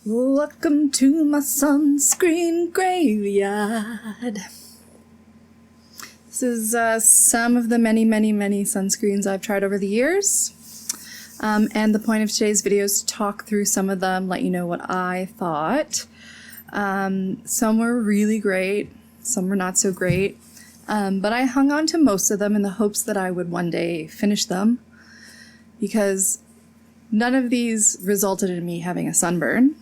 Welcome to my sunscreen graveyard. This is some of the many sunscreens I've tried over the years. And the point of today's video is to talk through some of them, let you know what I thought. Some were really great, some were not so great. But I hung on to most of them in the hopes that I would one day finish them, because none of these resulted in me having a sunburn.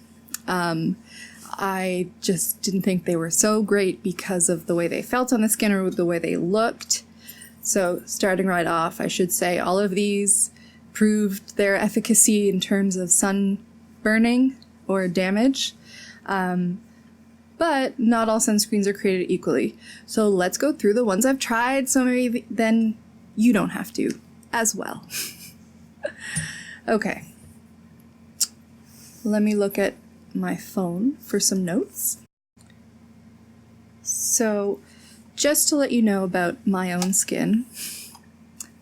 I just didn't think they were so great because of the way they felt on the skin or the way they looked. So starting right off, I should say all of these proved their efficacy in terms of sun burning or damage. But not all sunscreens are created equally. So let's go through the ones I've tried, so maybe then you don't have to as well. Okay. Let me look at my phone for some notes. So just to let you know about my own skin,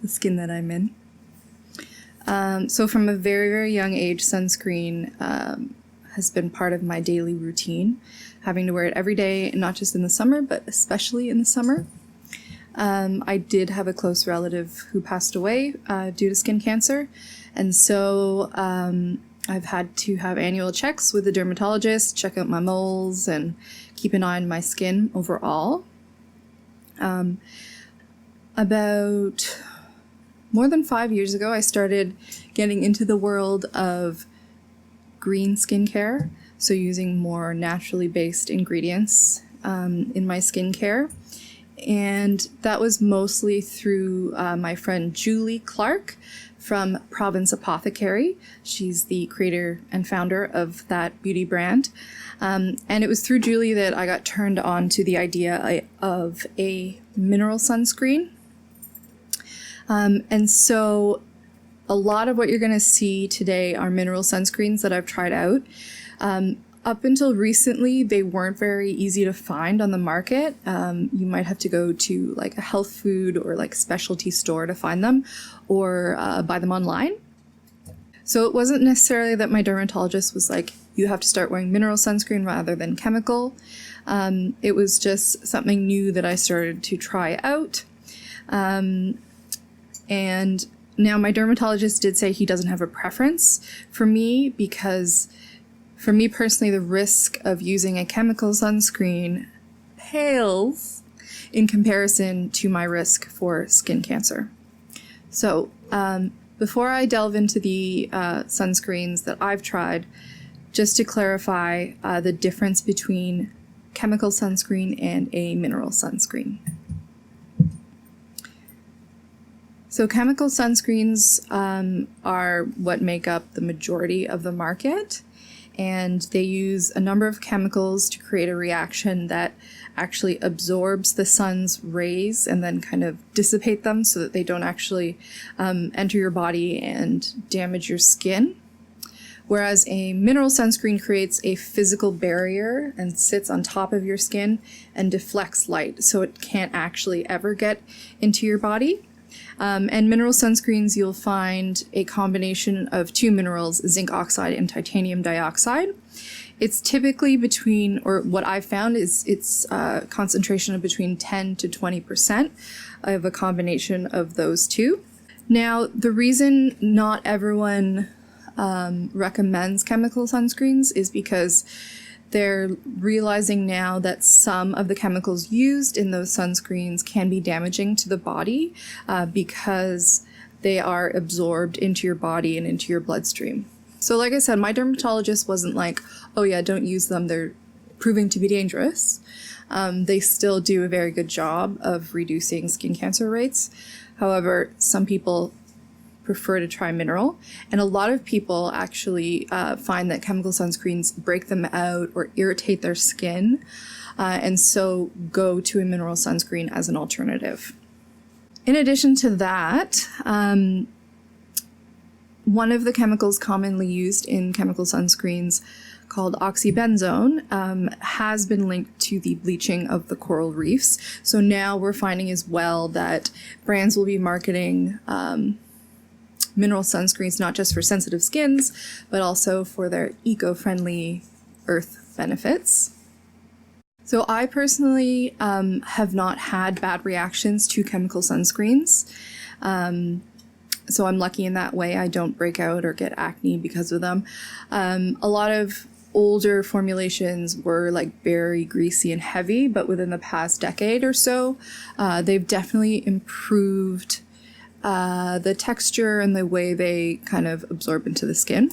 the skin that I'm in. So from a very young age, sunscreen has been part of my daily routine, having to wear it every day, not just in the summer, but especially in the summer. I did have a close relative who passed away due to skin cancer, and so I've had to have annual checks with a dermatologist, check out my moles, and keep an eye on my skin overall. About more than 5 years ago, I started getting into the world of green skincare, so using more naturally based ingredients in my skincare. And that was mostly through my friend Julie Clark from Province Apothecary. She's the creator and founder of that beauty brand. And it was through Julie that I got turned on to the idea of a mineral sunscreen. And so a lot of what you're going to see today are mineral sunscreens that I've tried out. Up until recently, they weren't very easy to find on the market. You might have to go to like a health food or like specialty store to find them, or buy them online. So it wasn't necessarily that my dermatologist was like, you have to start wearing mineral sunscreen rather than chemical. It was just something new that I started to try out. And now my dermatologist did say he doesn't have a preference for me, because for me personally, the risk of using a chemical sunscreen pales in comparison to my risk for skin cancer. So before I delve into the sunscreens that I've tried, just to clarify the difference between chemical sunscreen and a mineral sunscreen. So chemical sunscreens are what make up the majority of the market. And they use a number of chemicals to create a reaction that actually absorbs the sun's rays and then kind of dissipate them so that they don't actually enter your body and damage your skin. Whereas a mineral sunscreen creates a physical barrier and sits on top of your skin and deflects light, so it can't actually ever get into your body. And mineral sunscreens, you'll find a combination of two minerals, zinc oxide and titanium dioxide. It's typically between, or what I've found is it's a concentration of between 10 to 20% of a combination of those two. Now, the reason not everyone recommends chemical sunscreens is because they're realizing now that some of the chemicals used in those sunscreens can be damaging to the body because they are absorbed into your body and into your bloodstream. So like I said, my dermatologist wasn't like, oh yeah, don't use them, they're proving to be dangerous. They still do a very good job of reducing skin cancer rates. However, some people prefer to try mineral, and a lot of people actually find that chemical sunscreens break them out or irritate their skin, and so go to a mineral sunscreen as an alternative. In addition to that, one of the chemicals commonly used in chemical sunscreens, called oxybenzone, has been linked to the bleaching of the coral reefs. So now we're finding as well that brands will be marketing mineral sunscreens, not just for sensitive skins, but also for their eco-friendly earth benefits. So I personally have not had bad reactions to chemical sunscreens. So I'm lucky in that way. I don't break out or get acne because of them. A lot of older formulations were like very greasy and heavy, but within the past decade or so, they've definitely improved the texture and the way they kind of absorb into the skin.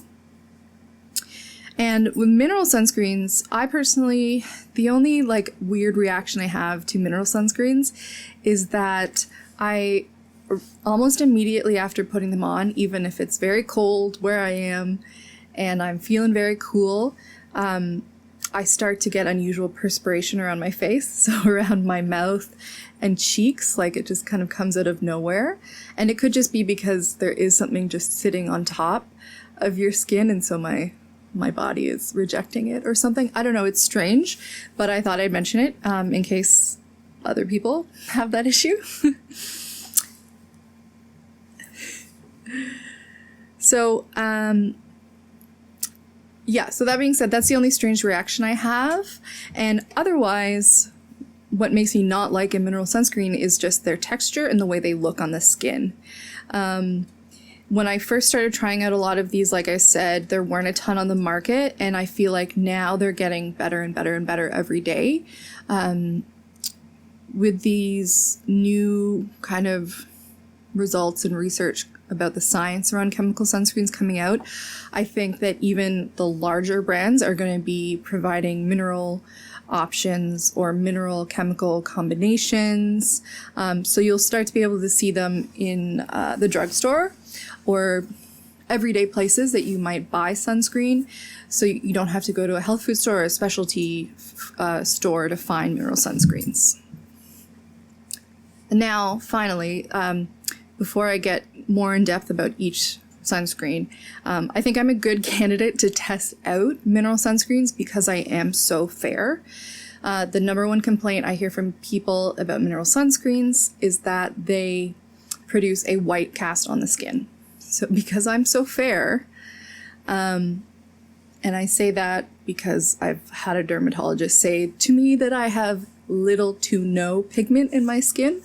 And with mineral sunscreens, I personally, the only like weird reaction I have to mineral sunscreens is that I almost immediately after putting them on, even if it's very cold where I am and I'm feeling very cool, I start to get unusual perspiration around my face, so around my mouth and cheeks, like it just kind of comes out of nowhere. And it could just be because there is something just sitting on top of your skin, and so my body is rejecting it or something. I don't know, it's strange, but I thought I'd mention it in case other people have that issue. So, yeah, so that being said, that's the only strange reaction I have. And otherwise, what makes me not like a mineral sunscreen is just their texture and the way they look on the skin. When I first started trying out a lot of these, like I said, there weren't a ton on the market, and I feel like now they're getting better and better and better every day. With these new kind of results and research about the science around chemical sunscreens coming out, I think that even the larger brands are going to be providing mineral options or mineral chemical combinations. So you'll start to be able to see them in the drugstore or everyday places that you might buy sunscreen. So you don't have to go to a health food store or a specialty store to find mineral sunscreens. And now, finally, before I get more in depth about each sunscreen, I think I'm a good candidate to test out mineral sunscreens because I am so fair. The number one complaint I hear from people about mineral sunscreens is that they produce a white cast on the skin. So because I'm so fair, and I say that because I've had a dermatologist say to me that I have little to no pigment in my skin,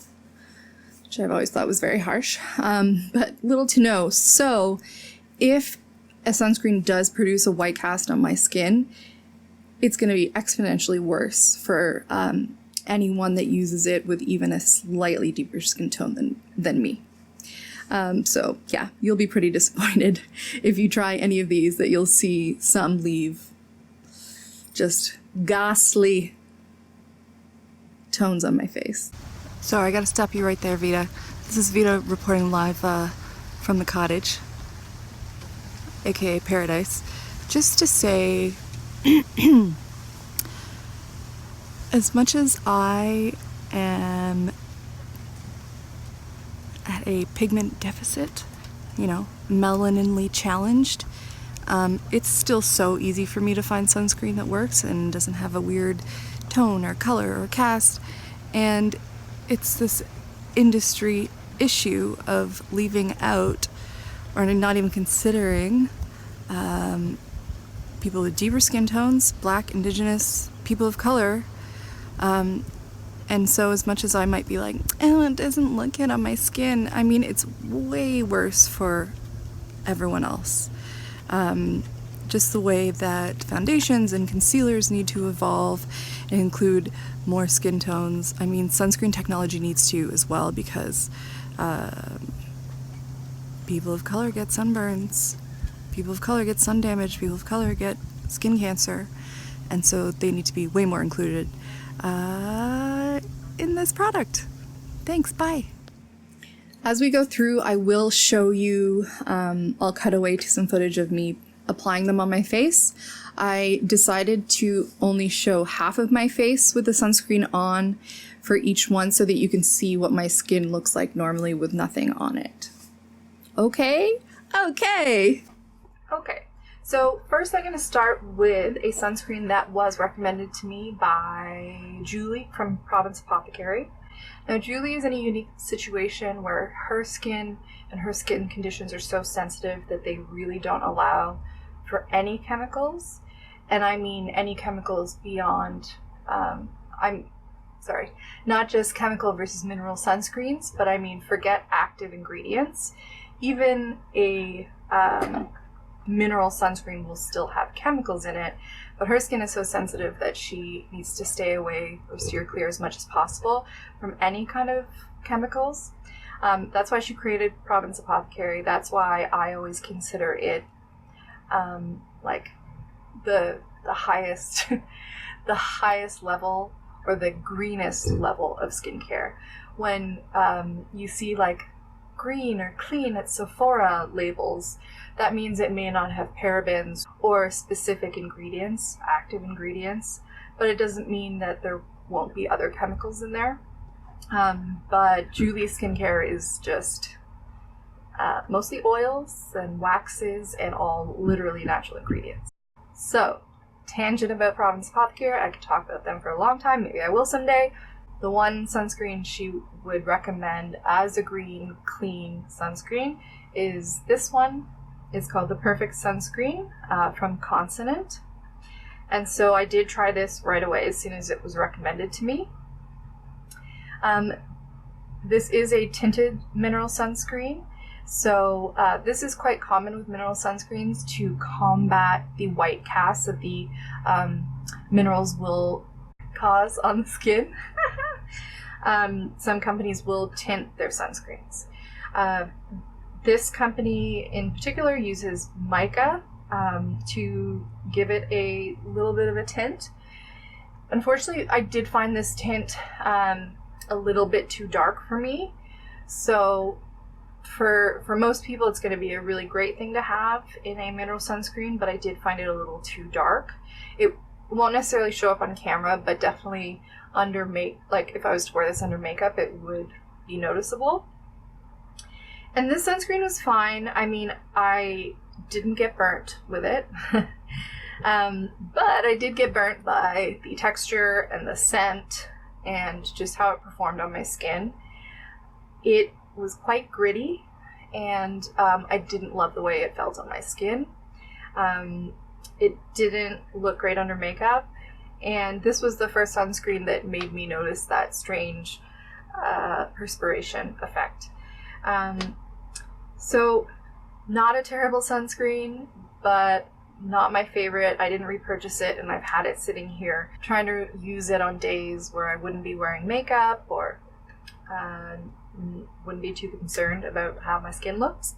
which I've always thought was very harsh, but little to no. So if a sunscreen does produce a white cast on my skin, it's going to be exponentially worse for anyone that uses it with even a slightly deeper skin tone than me. So yeah, you'll be pretty disappointed if you try any of these, that you'll see some leave just ghastly tones on my face. Sorry, I gotta stop you right there, Vita. This is Vita reporting live from the cottage, aka Paradise. Just to say, as much as I am at a pigment deficit, melaninly challenged, it's still so easy for me to find sunscreen that works and doesn't have a weird tone or color or cast. And it's this industry issue of leaving out or not even considering people with deeper skin tones, Black, Indigenous, people of color. And so as much as I might be like, oh, it doesn't look good on my skin, I mean, it's way worse for everyone else. Just the way that foundations and concealers need to evolve and include more skin tones. I mean, sunscreen technology needs to as well, because people of color get sunburns, people of color get sun damage, people of color get skin cancer, and so they need to be way more included in this product. Thanks, bye. As we go through, I will show you, I'll cut away to some footage of me applying them on my face. I decided to only show half of my face with the sunscreen on for each one so that you can see what my skin looks like normally with nothing on it. Okay? Okay. So first I'm going to start with a sunscreen that was recommended to me by Julie from Province Apothecary. Now, Julie is in a unique situation where her skin and her skin conditions are so sensitive that they really don't allow for any chemicals. And I mean any chemicals beyond, not just chemical versus mineral sunscreens, but I mean forget active ingredients. Even a mineral sunscreen will still have chemicals in it, but her skin is so sensitive that she needs to stay away or steer clear as much as possible from any kind of chemicals. That's why she created Province Apothecary. That's why I always consider it like the highest the highest level or the greenest level of skincare. When you see like green or clean at Sephora labels, that means it may not have parabens or specific ingredients, active ingredients, but it doesn't mean that there won't be other chemicals in there. But Julie's skincare is just mostly oils and waxes and all literally natural ingredients. So, tangent about Province Apothecary, I could talk about them for a long time, maybe I will someday. The one sunscreen she would recommend as a green, clean sunscreen is this one. It's called the Perfect Sunscreen from Consonant. And so I did try this right away as soon as it was recommended to me. This is a tinted mineral sunscreen. So this is quite common with mineral sunscreens to combat the white cast that the minerals will cause on the skin. Some companies will tint their sunscreens. This company in particular uses mica to give it a little bit of a tint. Unfortunately, I did find this tint a little bit too dark for me. So for most people, it's going to be a really great thing to have in a mineral sunscreen, but I did find it a little too dark. It won't necessarily show up on camera, but definitely under like if I was to wear this under makeup, it would be noticeable. And this sunscreen was fine. I mean, I didn't get burnt with it, but I did get burnt by the texture and the scent and just how it performed on my skin. It was quite gritty, and I didn't love the way it felt on my skin. It didn't look great under makeup, and this was the first sunscreen that made me notice that strange perspiration effect. So not a terrible sunscreen, but not my favorite. I didn't repurchase it, and I've had it sitting here trying to use it on days where I wouldn't be wearing makeup or wouldn't be too concerned about how my skin looks.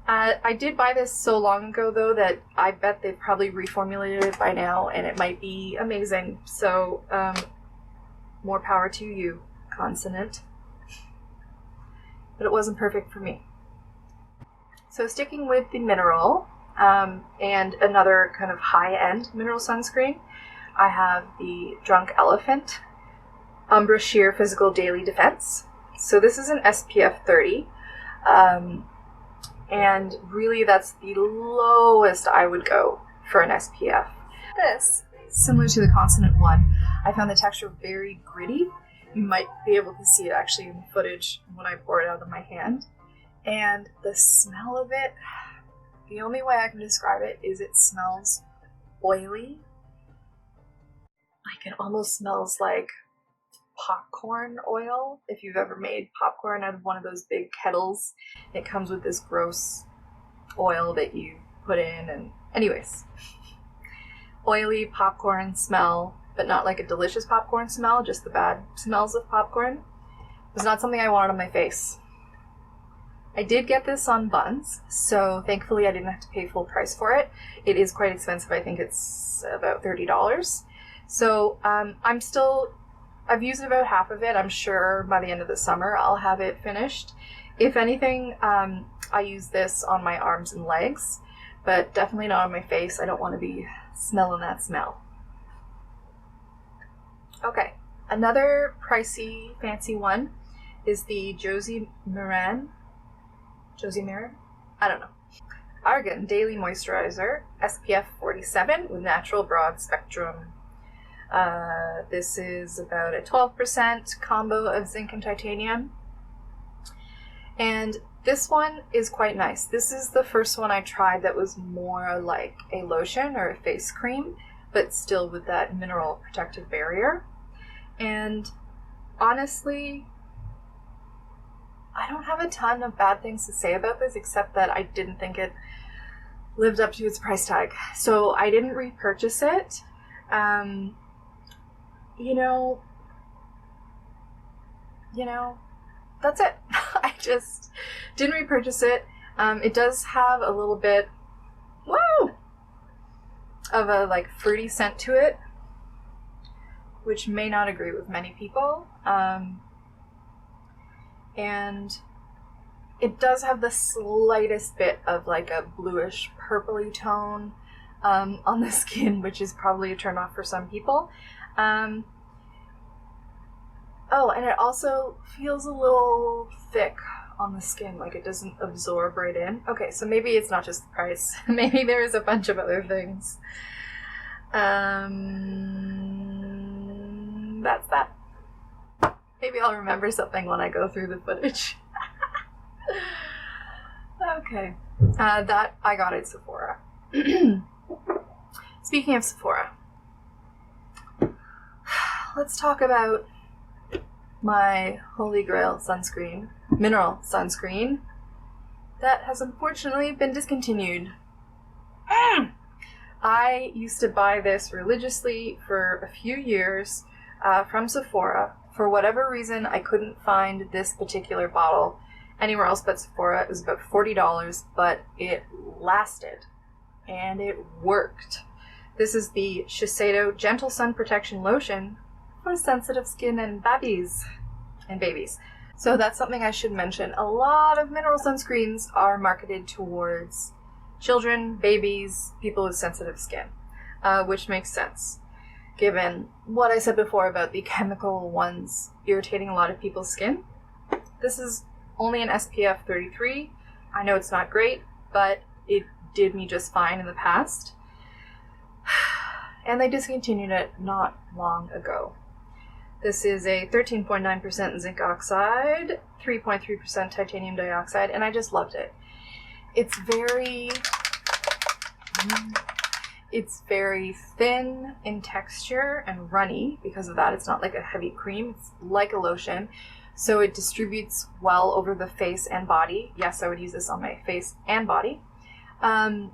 I did buy this so long ago, though, that I bet they've probably reformulated it by now, and it might be amazing. So, more power to you, Consonant. But it wasn't perfect for me. So, sticking with the mineral, and another kind of high-end mineral sunscreen, I have the Drunk Elephant Umbra Sheer Physical Daily Defense. So this is an SPF 30. And really that's the lowest I would go for an SPF. This, similar to the Consonant one, I found the texture very gritty. You might be able to see it actually in the footage when I pour it out of my hand. And the smell of it, the only way I can describe it is it smells oily. Like it almost smells like popcorn oil. If you've ever made popcorn out of one of those big kettles, it comes with this gross oil that you put in, and anyways, oily popcorn smell, but not like a delicious popcorn smell, just the bad smells of popcorn. It was not something I wanted on my face. I did get this on buns, so thankfully I didn't have to pay full price for it. It is quite expensive. I think it's about $30. So I've used about half of it. I'm sure by the end of the summer I'll have it finished. If anything, I use this on my arms and legs, but definitely not on my face. I don't want to be smelling that smell. Okay, another pricey, fancy one is the Josie Maran? I don't know. Argan Daily Moisturizer, SPF 47 with natural broad spectrum This is about a 12% combo of zinc and titanium. And this one is quite nice. This is the first one I tried that was more like a lotion or a face cream, but still with that mineral protective barrier. And honestly, I don't have a ton of bad things to say about this, except that I didn't think it lived up to its price tag. So I didn't repurchase it. That's it. I just didn't repurchase it. It does have a little bit, of a like fruity scent to it, which may not agree with many people. And it does have the slightest bit of like a bluish purpley tone on the skin, which is probably a turnoff for some people. Oh, and it also feels a little thick on the skin, like it doesn't absorb right in. Okay, so maybe it's not just the price. Maybe there's a bunch of other things. That's that. Maybe I'll remember something when I go through the footage. Okay, that I got at Sephora. Speaking of Sephora, let's talk about my holy grail sunscreen, mineral sunscreen, that has unfortunately been discontinued. I used to buy this religiously for a few years from Sephora. For whatever reason, I couldn't find this particular bottle anywhere else but Sephora. It was about $40, but it lasted and it worked. This is the Shiseido Gentle Sun Protection Lotion for sensitive skin and babies. So that's something I should mention. A lot of mineral sunscreens are marketed towards children, babies, people with sensitive skin, which makes sense given what I said before about the chemical ones irritating a lot of people's skin. This is only an SPF 33. I know it's not great, but it did me just fine in the past. And they discontinued it not long ago. This is a 13.9% zinc oxide, 3.3% titanium dioxide, and I just loved it. It's very thin in texture and runny. Because of that, it's not like a heavy cream. It's like a lotion. So it distributes well over the face and body. Yes, I would use this on my face and body. And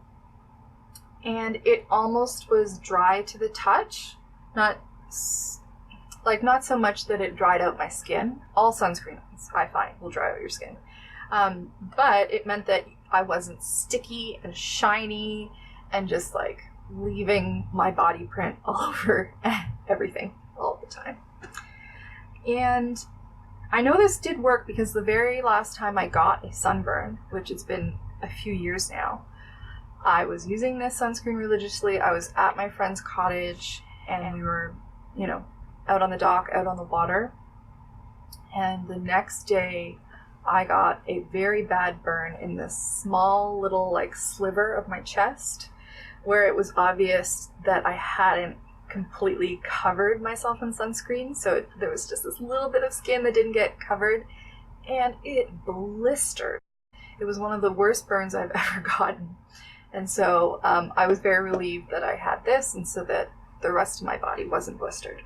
it almost was dry to the touch. Not so much that it dried out my skin. All sunscreens, I find, will dry out your skin. But it meant that I wasn't sticky and shiny and just like leaving my body print all over everything all the time. And I know this did work because the very last time I got a sunburn, which it's been a few years now, I was using this sunscreen religiously. I was at my friend's cottage and we were, out on the dock, out on the water. And the next day I got a very bad burn in this small little like sliver of my chest where it was obvious that I hadn't completely covered myself in sunscreen. So there was just this little bit of skin that didn't get covered and it blistered. It was one of the worst burns I've ever gotten. And so I was very relieved that I had this and so that the rest of my body wasn't blistered.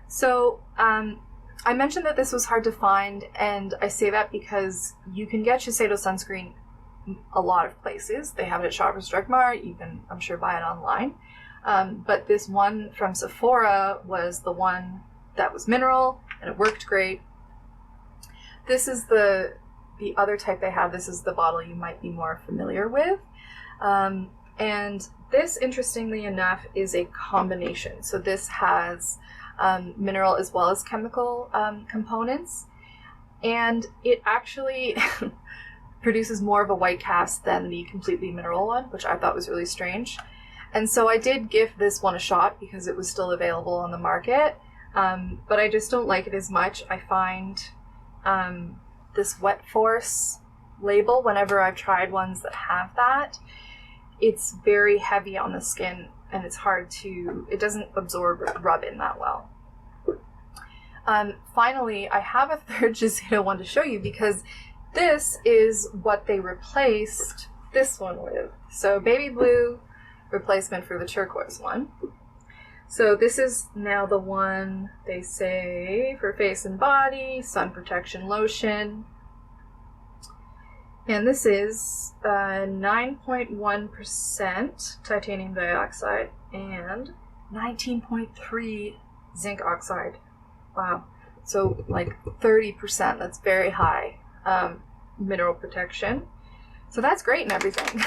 So I mentioned that this was hard to find, and I say that because you can get Shiseido sunscreen a lot of places. They have it at Shoppers Drug Mart. You can, I'm sure, buy it online. But this one from Sephora was the one that was mineral, and it worked great. This is the other type they have. This is the bottle you might be more familiar with. And this, interestingly enough, is a combination. So this has mineral as well as chemical components, and it actually produces more of a white cast than the completely mineral one, which I thought was really strange. And so I did give this one a shot because it was still available on the market, but I just don't like it as much. I find this Wet Force label, whenever I've tried ones that have that, it's very heavy on the skin, and it's hard to, it doesn't absorb or rub in that well. Finally, I have a third Shiseido one to show you because this is what they replaced this one with. So baby blue replacement for the turquoise one. So this is now the one they say for face and body, sun protection lotion. And this is 9.1% titanium dioxide and 19.3 zinc oxide. Wow. So like 30%, that's very high mineral protection. So that's great and everything.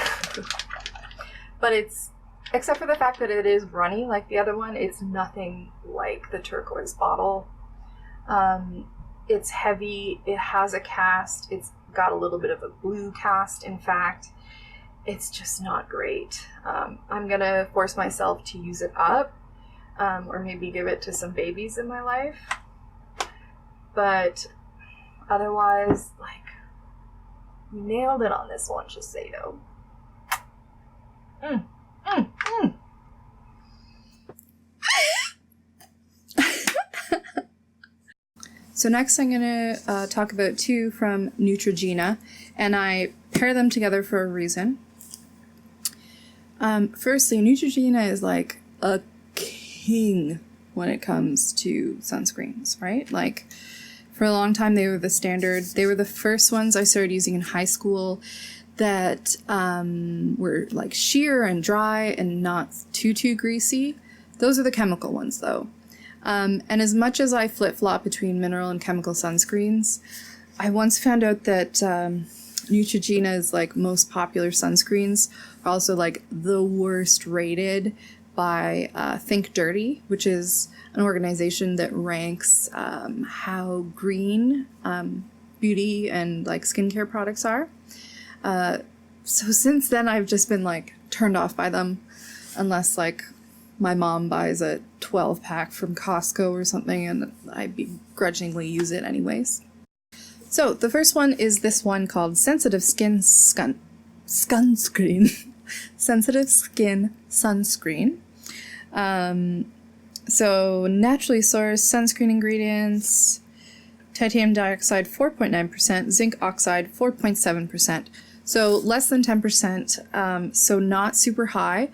But it's, except for the fact that it is runny like the other one, it's nothing like the turquoise bottle. It's heavy, it has a cast, it's got a little bit of a blue cast, in fact. It's just not great. I'm gonna force myself to use it up, or maybe give it to some babies in my life. But otherwise, like, you nailed it on this one, Shiseido. So next I'm going to talk about two from Neutrogena, and I pair them together for a reason. Firstly, Neutrogena is like a king when it comes to sunscreens, right? Like, for a long time they were the standard. They were the first ones I started using in high school that were like sheer and dry and not too greasy. Those are the chemical ones though. And as much as I flip-flop between mineral and chemical sunscreens, I once found out that Neutrogena's like most popular sunscreens are also like the worst rated by Think Dirty, which is an organization that ranks how green beauty and like skincare products are. So since then I've just been like turned off by them, unless like my mom buys a 12-pack from Costco or something, and I begrudgingly use it anyways. So the first one is this one called Sensitive Skin Sunscreen. Sensitive Skin Sunscreen. So naturally sourced sunscreen ingredients, titanium dioxide 4.9%, zinc oxide 4.7%. So less than 10%, so not super high.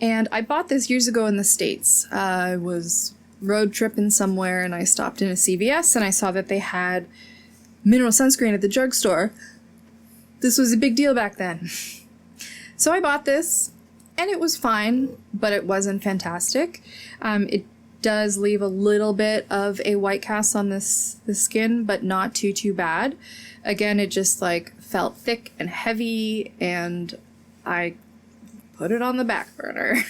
And I bought this years ago in the States. I was road tripping somewhere and I stopped in a CVS and I saw that they had mineral sunscreen at the drugstore. This was a big deal back then. So I bought this and it was fine, but it wasn't fantastic. It does leave a little bit of a white cast on the skin, but not too bad. Again, it just like felt thick and heavy, and I put it on the back burner.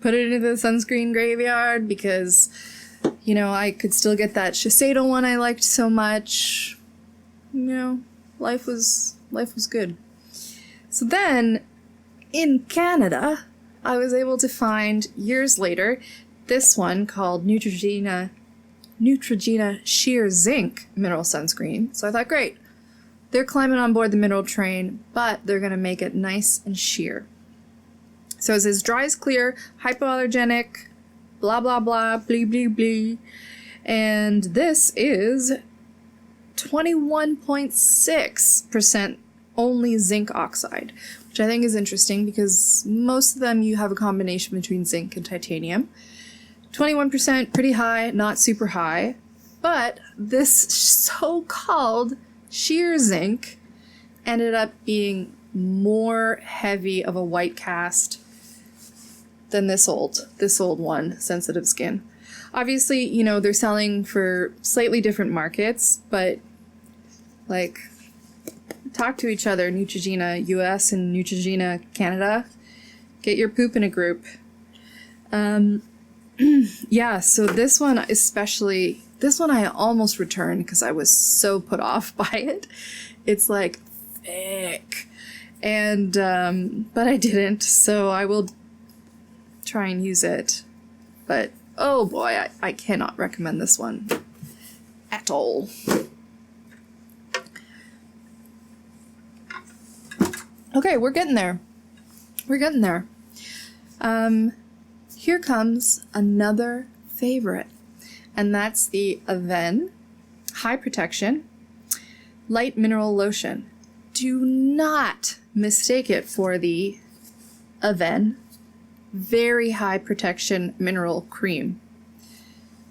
Put it into the Sunscreen Graveyard because, you know, I could still get that Shiseido one I liked so much. You know, life was good. So then, in Canada, I was able to find, years later, this one called Neutrogena Sheer Zinc Mineral Sunscreen. So I thought, great. They're climbing on board the mineral train, but they're going to make it nice and sheer. So it says dry as clear, hypoallergenic, blah, blah, blah, blee, blee, blee. And this is 21.6% only zinc oxide, which I think is interesting because most of them you have a combination between zinc and titanium. 21%, pretty high, not super high. But this so-called sheer zinc ended up being more heavy of a white cast than this old one, Sensitive Skin. Obviously, you know, they're selling for slightly different markets, but like, talk to each other, Neutrogena US and Neutrogena Canada. Get your poop in a group. Yeah, so this one especially, this one I almost returned because I was so put off by it. It's like thick. And, but I didn't, so I will try and use it. But, oh boy, I cannot recommend this one at all. Okay, we're getting there. We're getting there. Here comes another favorite, and that's the Avène High Protection Light Mineral Lotion. Do not mistake it for the Avène Very High Protection Mineral Cream.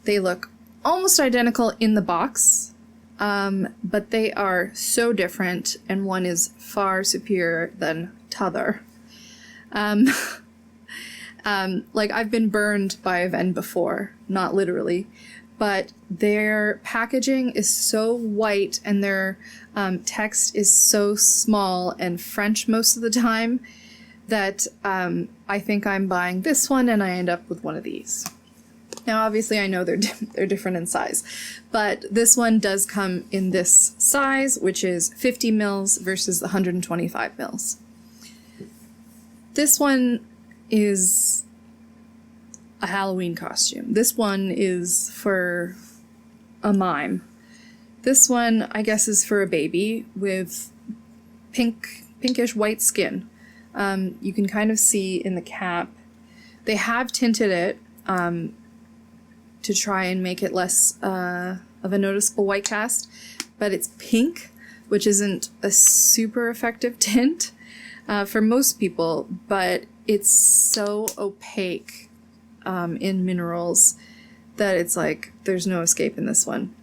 They look almost identical in the box, but they are so different, and one is far superior than t'other. Like, I've been burned by Avène before, not literally, but their packaging is so white and their text is so small and French most of the time that I think I'm buying this one and I end up with one of these. Now, obviously, I know they're different in size, but this one does come in this size, which is 50 mils versus the 125 mils. This one is a Halloween costume. This one is for a mime. This one, I guess, is for a baby with pinkish white skin. You can kind of see in the cap. They have tinted it to try and make it less of a noticeable white cast, but it's pink, which isn't a super effective tint for most people, but it's so opaque in minerals that it's like there's no escape in this one.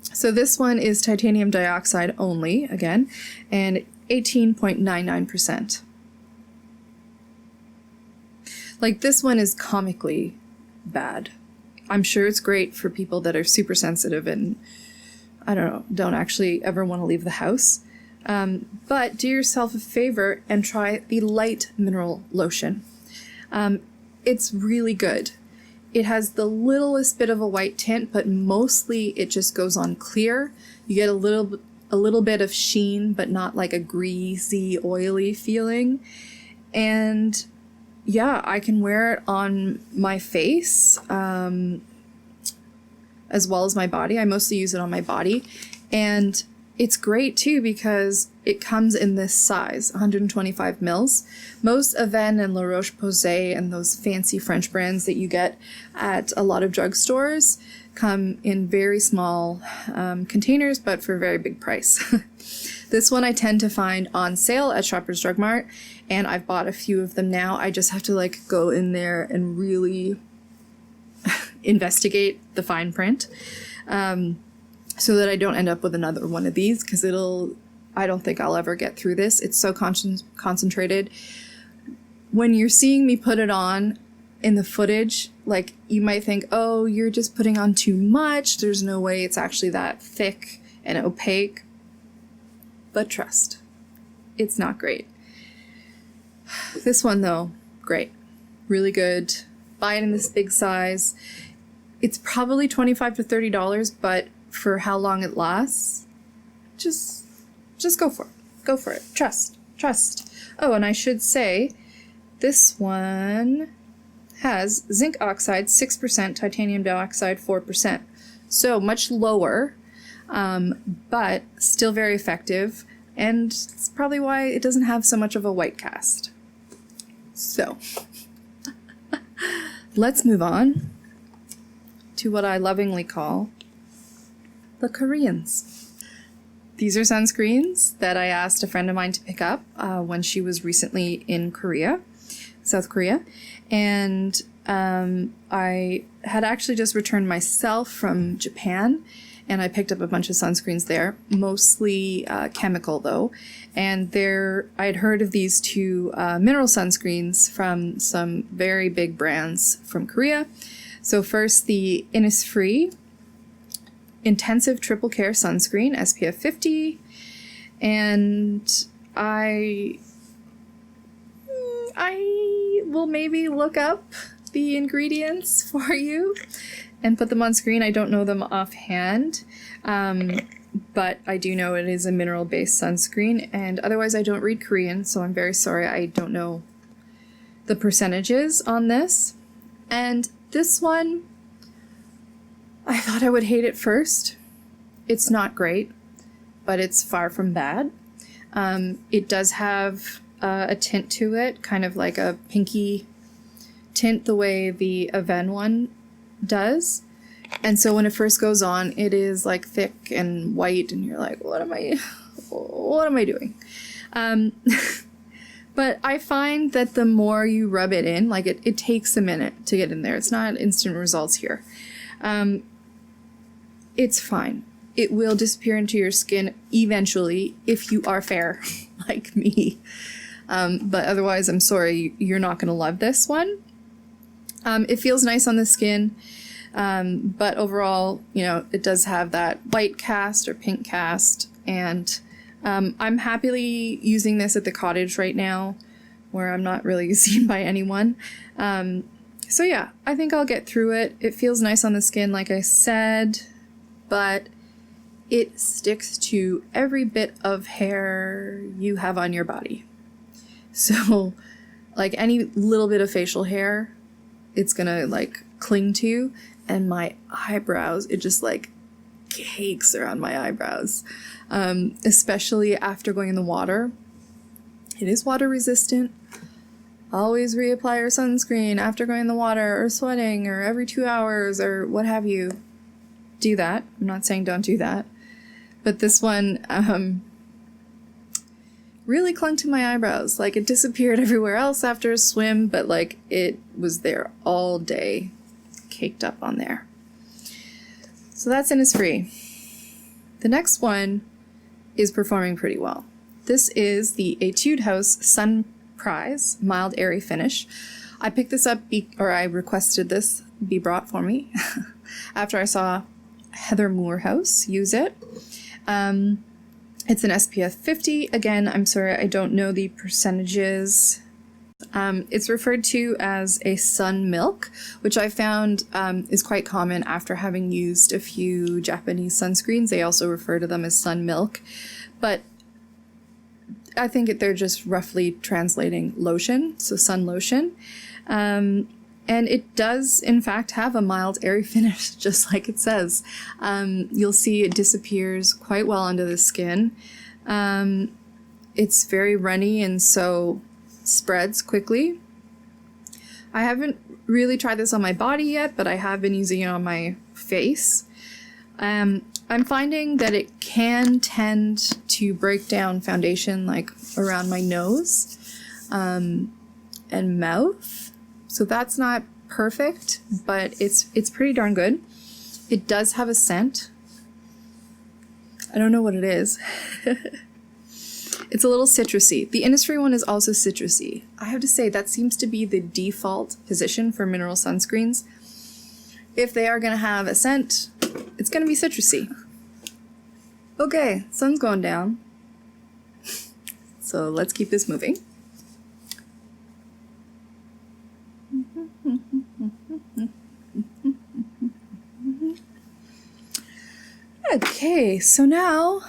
So this one is titanium dioxide only, again, and 18.99%. Like, this one is comically bad. I'm sure it's great for people that are super sensitive and, I don't know, don't actually ever want to leave the house. But do yourself a favor and try the light mineral lotion. It's really good. It has the littlest bit of a white tint, but mostly it just goes on clear. You get a little bit of sheen, but not like a greasy, oily feeling. And yeah, I can wear it on my face as well as my body. I mostly use it on my body. And it's great too because it comes in this size, 125 mils. Most Avène and La Roche-Posay and those fancy French brands that you get at a lot of drugstores come in very small containers, but for a very big price. This one I tend to find on sale at Shoppers Drug Mart, and I've bought a few of them now. I just have to like go in there and really investigate the fine print so that I don't end up with another one of these, because I don't think I'll ever get through this. It's so concentrated. When you're seeing me put it on in the footage, like, you might think, oh, you're just putting on too much. There's no way it's actually that thick and opaque. But trust, it's not great. This one, though, great. Really good. Buy it in this big size. It's probably $25 to $30, but for how long it lasts, just go for it. Go for it. Trust. Oh, and I should say, this one has zinc oxide 6%, titanium dioxide 4%. So much lower, but still very effective, and it's probably why it doesn't have so much of a white cast. So, let's move on to what I lovingly call the Koreans. These are sunscreens that I asked a friend of mine to pick up when she was recently in Korea, South Korea, and I had actually just returned myself from Japan, and I picked up a bunch of sunscreens there, mostly chemical though, and I had heard of these two mineral sunscreens from some very big brands from Korea. So first, the Innisfree Intensive Triple Care Sunscreen, SPF 50, and I will maybe look up the ingredients for you and put them on screen. I don't know them offhand, but I do know it is a mineral-based sunscreen, and otherwise I don't read Korean, so I'm very sorry I don't know the percentages on this. And this one, I thought I would hate it first. It's not great, but it's far from bad. It does have a tint to it, kind of like a pinky tint the way the Avène one does. And so when it first goes on, it is like thick and white, and you're like, what am I doing? But I find that the more you rub it in, like it takes a minute to get in there. It's not instant results here. It's fine. It will disappear into your skin eventually if you are fair, like me. But otherwise, I'm sorry, you're not going to love this one. It feels nice on the skin, but overall, you know, it does have that white cast or pink cast, and I'm happily using this at the cottage right now, where I'm not really seen by anyone. So yeah, I think I'll get through it. It feels nice on the skin, like I said, but it sticks to every bit of hair you have on your body. So, like any little bit of facial hair, it's gonna like cling to, and my eyebrows, it just like cakes around my eyebrows, especially after going in the water. It is water resistant. Always reapply your sunscreen after going in the water or sweating or every 2 hours or what have you. Do that. I'm not saying don't do that. But this one really clung to my eyebrows. Like it disappeared everywhere else after a swim, but like it was there all day, caked up on there. So that's Innisfree. The next one is performing pretty well. This is the Etude House Sunprise Mild Airy Finish. I picked this up, I requested this be brought for me after I saw Heather Moorhouse use it. It's an SPF 50. Again, I'm sorry, I don't know the percentages. It's referred to as a sun milk, which I found is quite common after having used a few Japanese sunscreens. They also refer to them as sun milk, but I think they're just roughly translating lotion, so sun lotion. And it does, in fact, have a mild, airy finish, just like it says. You'll see it disappears quite well under the skin. It's very runny and so spreads quickly. I haven't really tried this on my body yet, but I have been using it on my face. I'm finding that it can tend to break down foundation, like around my nose and mouth. So that's not perfect, but it's pretty darn good. It does have a scent. I don't know what it is. It's a little citrusy. The Innisfree one is also citrusy. I have to say that seems to be the default position for mineral sunscreens. If they are going to have a scent, it's going to be citrusy. Okay, sun's going down. So let's keep this moving. Okay, so now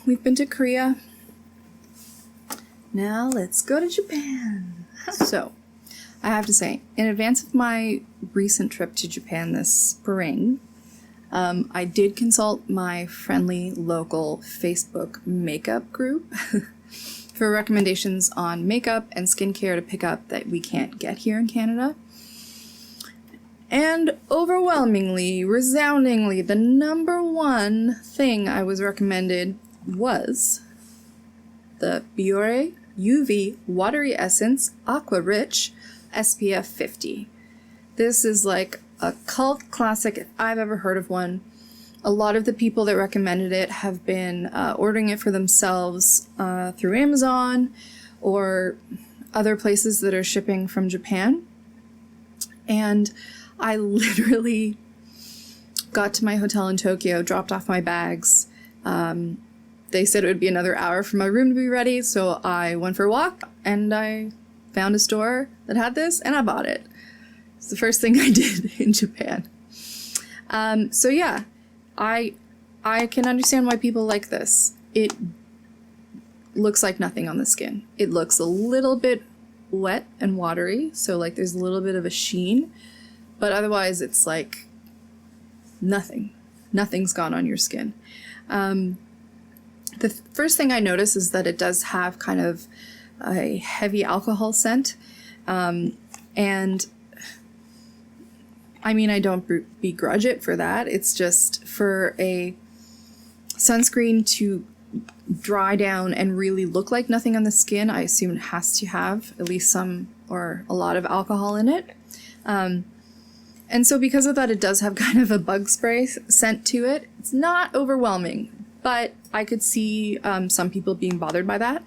we've been to Korea. Now let's go to Japan. So, I have to say, in advance of my recent trip to Japan this spring, I did consult my friendly local Facebook makeup group for recommendations on makeup and skincare to pick up that we can't get here in Canada. And overwhelmingly, resoundingly, the number one thing I was recommended was the Bioré UV Watery Essence Aqua Rich SPF 50. This is like a cult classic if I've ever heard of one. A lot of the people that recommended it have been ordering it for themselves through Amazon or other places that are shipping from Japan. And I literally got to my hotel in Tokyo, dropped off my bags. They said it would be another hour for my room to be ready, so I went for a walk and I found a store that had this and I bought it. It's the first thing I did in Japan. So yeah, I can understand why people like this. It looks like nothing on the skin. It looks a little bit wet and watery, so like there's a little bit of a sheen, but otherwise it's like nothing. Nothing's gone on your skin. The first thing I notice is that it does have kind of a heavy alcohol scent. And I mean, I don't begrudge it for that. It's just for a sunscreen to dry down and really look like nothing on the skin, I assume it has to have at least some or a lot of alcohol in it. And so because of that, it does have kind of a bug spray scent to it. It's not overwhelming, but I could see some people being bothered by that.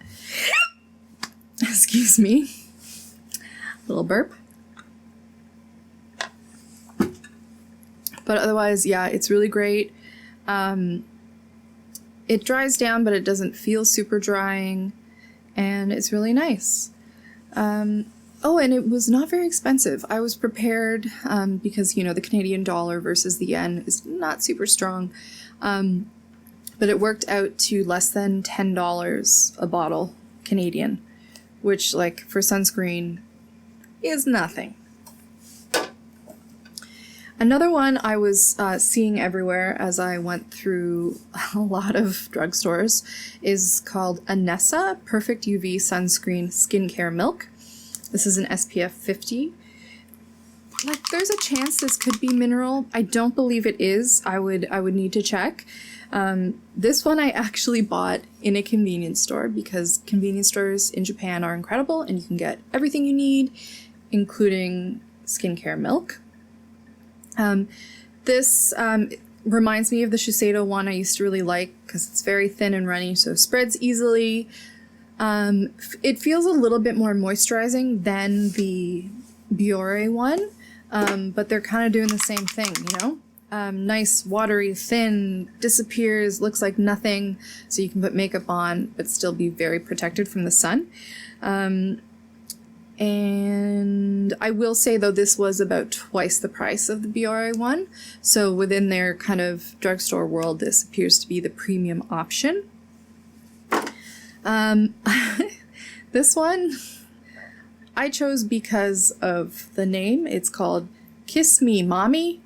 Excuse me. Little burp. But otherwise, yeah, it's really great. It dries down, but it doesn't feel super drying, and it's really nice. Oh, and it was not very expensive. I was prepared because, you know, the Canadian dollar versus the yen is not super strong. But it worked out to less than $10 a bottle Canadian, which, like, for sunscreen is nothing. Another one I was seeing everywhere as I went through a lot of drugstores is called Anessa Perfect UV Sunscreen Skincare Milk. This is an SPF 50. Like, there's a chance this could be mineral. I don't believe it is. I would need to check. This one I actually bought in a convenience store because convenience stores in Japan are incredible and you can get everything you need, including skincare milk. This reminds me of the Shiseido one I used to really like because it's very thin and runny, so it spreads easily. It feels a little bit more moisturizing than the Bioré one, but they're kind of doing the same thing, you know? Nice, watery, thin, disappears, looks like nothing, so you can put makeup on but still be very protected from the sun. And I will say, though, this was about twice the price of the Bioré one. So within their kind of drugstore world, this appears to be the premium option. This one I chose because of the name. It's called Kiss Me Mommy.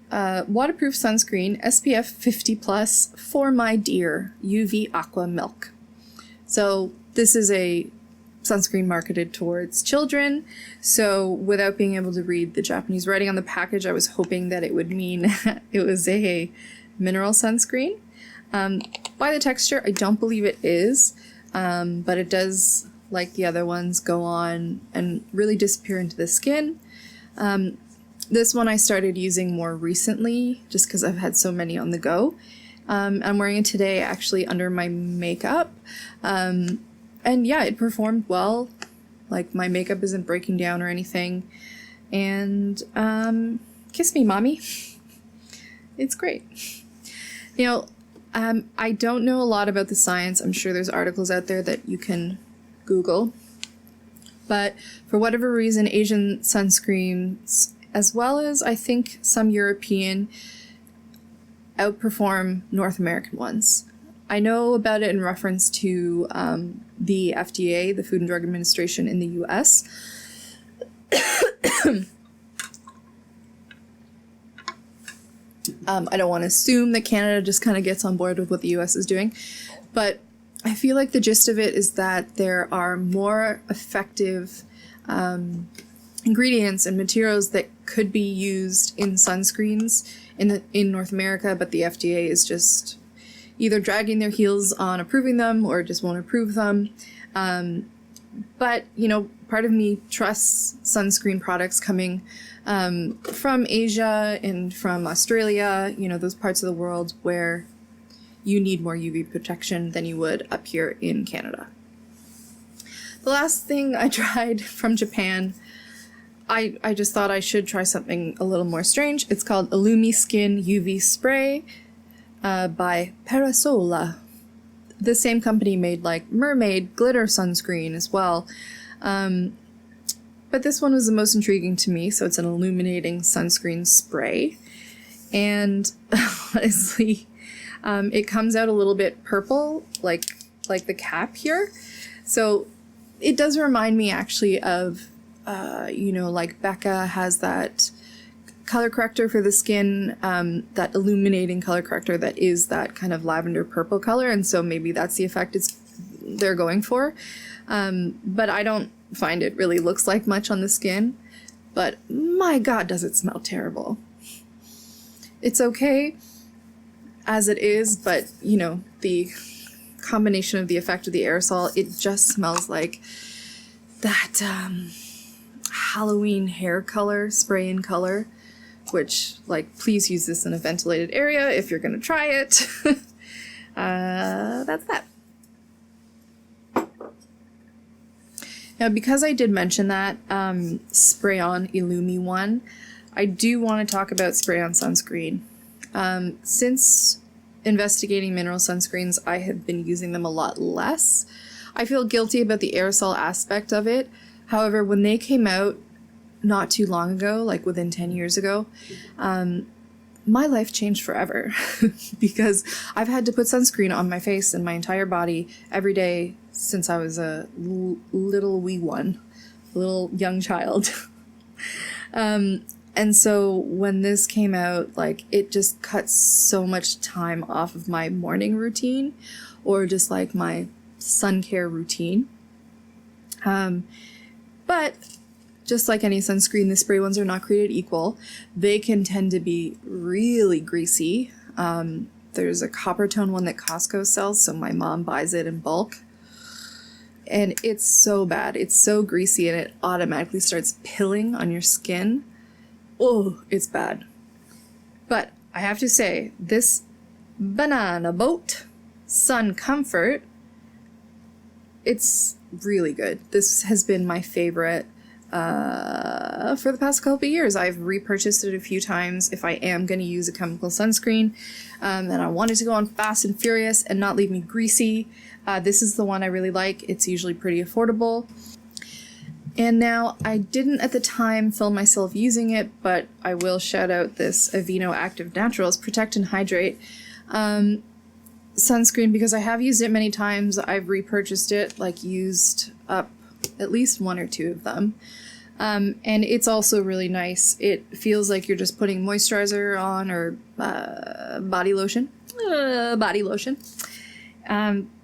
Waterproof sunscreen, SPF 50+, for my dear, UV Aqua Milk. So this is a sunscreen marketed towards children, so without being able to read the Japanese writing on the package, I was hoping that it would mean it was a mineral sunscreen. By the texture, I don't believe it is, but it does, like the other ones, go on and really disappear into the skin. This one I started using more recently, just because I've had so many on the go. I'm wearing it today actually under my makeup. And yeah, it performed well. Like, my makeup isn't breaking down or anything. And, kiss me, mommy. It's great. You know, I don't know a lot about the science. I'm sure there's articles out there that you can Google. But for whatever reason, Asian sunscreens, as well as I think some European, outperform North American ones. I know about it in reference to the FDA, the Food and Drug Administration in the US. I don't want to assume that Canada just kind of gets on board with what the US is doing, but I feel like the gist of it is that there are more effective ingredients and materials that could be used in sunscreens in North America, but the FDA is just either dragging their heels on approving them or just won't approve them. But, you know, part of me trusts sunscreen products coming from Asia and from Australia, you know, those parts of the world where you need more UV protection than you would up here in Canada. The last thing I tried from Japan, I just thought I should try something a little more strange. It's called Illumi Skin UV Spray by Parasola. The same company made like mermaid glitter sunscreen as well. But this one was the most intriguing to me, so it's an illuminating sunscreen spray. And honestly, it comes out a little bit purple, like the cap here. So it does remind me actually of, you know, like Becca has that color corrector for the skin, that illuminating color corrector that is that kind of lavender purple color, and so maybe that's the effect they're going for. But I don't find it really looks like much on the skin. But my God, does it smell terrible. It's okay as it is, but, you know, the combination of the effect of the aerosol, it just smells like that Halloween hair color, spray-in color, which, like, please use this in a ventilated area if you're going to try it. That's that. Now, because I did mention that spray-on Illumi one, I do want to talk about spray-on sunscreen. Since investigating mineral sunscreens, I have been using them a lot less. I feel guilty about the aerosol aspect of it. However, when they came out not too long ago, like within 10 years ago, my life changed forever because I've had to put sunscreen on my face and my entire body every day since I was a little wee one, a little young child. And so when this came out, like, it just cuts so much time off of my morning routine or just like my sun care routine. But just like any sunscreen, the spray ones are not created equal. They can tend to be really greasy. There's a copper tone one that Costco sells, so my mom buys it in bulk. And it's so bad. It's so greasy and it automatically starts pilling on your skin. Oh, it's bad. But I have to say, this Banana Boat Sun Comfort, it's really good. This has been my favorite for the past couple of years. I've repurchased it a few times if I am going to use a chemical sunscreen and I want it to go on fast and furious and not leave me greasy. This is the one I really like. It's usually pretty affordable. And now, I didn't at the time film myself using it, but I will shout out this Aveeno Active Naturals Protect and Hydrate sunscreen because I have used it many times. I've repurchased it, like used up at least one or two of them. And it's also really nice. It feels like you're just putting moisturizer on or body lotion.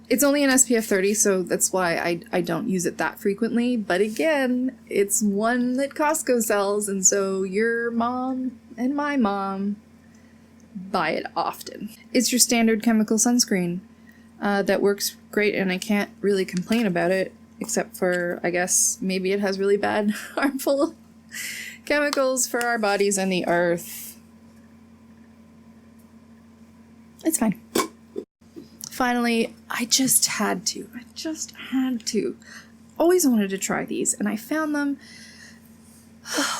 It's only an SPF 30, so that's why I don't use it that frequently. But again, it's one that Costco sells, and so your mom and my mom buy it often. It's your standard chemical sunscreen that works great, and I can't really complain about it, except for, I guess, maybe it has really bad, harmful chemicals for our bodies and the earth. It's fine. Finally, I just had to. Always wanted to try these, and I found them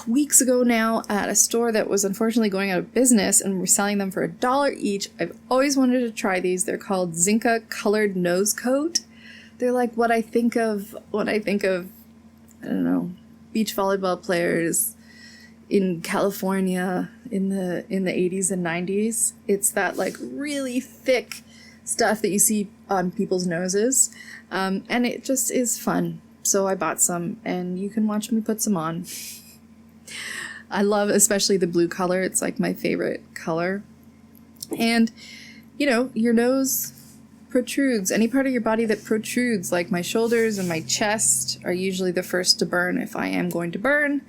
weeks ago now at a store that was unfortunately going out of business, and we're selling them for $1 each. I've always wanted to try these. They're called Zinc Colored Nose Coat. They're like what I think of when I think of, I don't know, beach volleyball players in California in the 80s and 90s. It's that like really thick stuff that you see on people's noses, and it just is fun. So I bought some, and you can watch me put some on. I love especially the blue color. It's like my favorite color. And, you know, your nose protrudes. Any part of your body that protrudes, like my shoulders and my chest, are usually the first to burn if I am going to burn.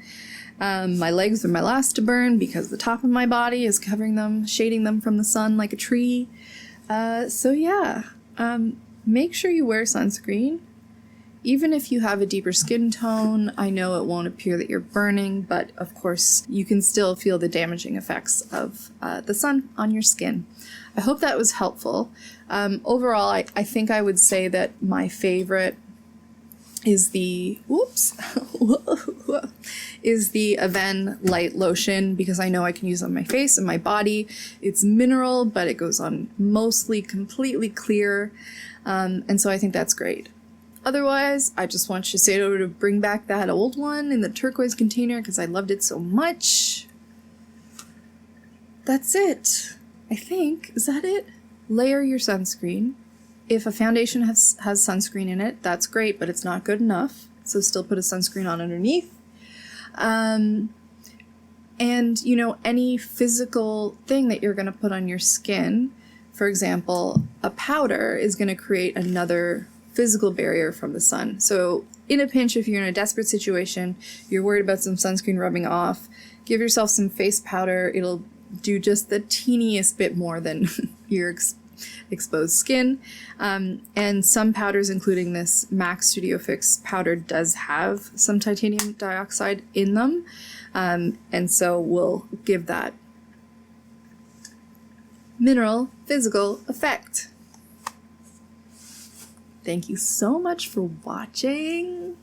My legs are my last to burn because the top of my body is covering them, shading them from the sun like a tree. So yeah, make sure you wear sunscreen. Even if you have a deeper skin tone, I know it won't appear that you're burning, but of course you can still feel the damaging effects of the sun on your skin. I hope that was helpful. Overall, I think I would say that my favorite is the, is the Avène Light Lotion, because I know I can use it on my face and my body. It's mineral, but it goes on mostly completely clear, and so I think that's great. Otherwise, I just want Shiseido to bring back that old one in the turquoise container because I loved it so much. That's it, I think. Is that it? Layer your sunscreen. If a foundation has sunscreen in it, that's great, but it's not good enough. So still put a sunscreen on underneath. And, you know, any physical thing that you're going to put on your skin, for example, a powder is going to create another physical barrier from the sun. So in a pinch, if you're in a desperate situation, you're worried about some sunscreen rubbing off, give yourself some face powder. It'll do just the teeniest bit more than your exposed skin. And some powders, including this MAC Studio Fix powder, does have some titanium dioxide in them. And so we'll give that mineral physical effect. Thank you so much for watching.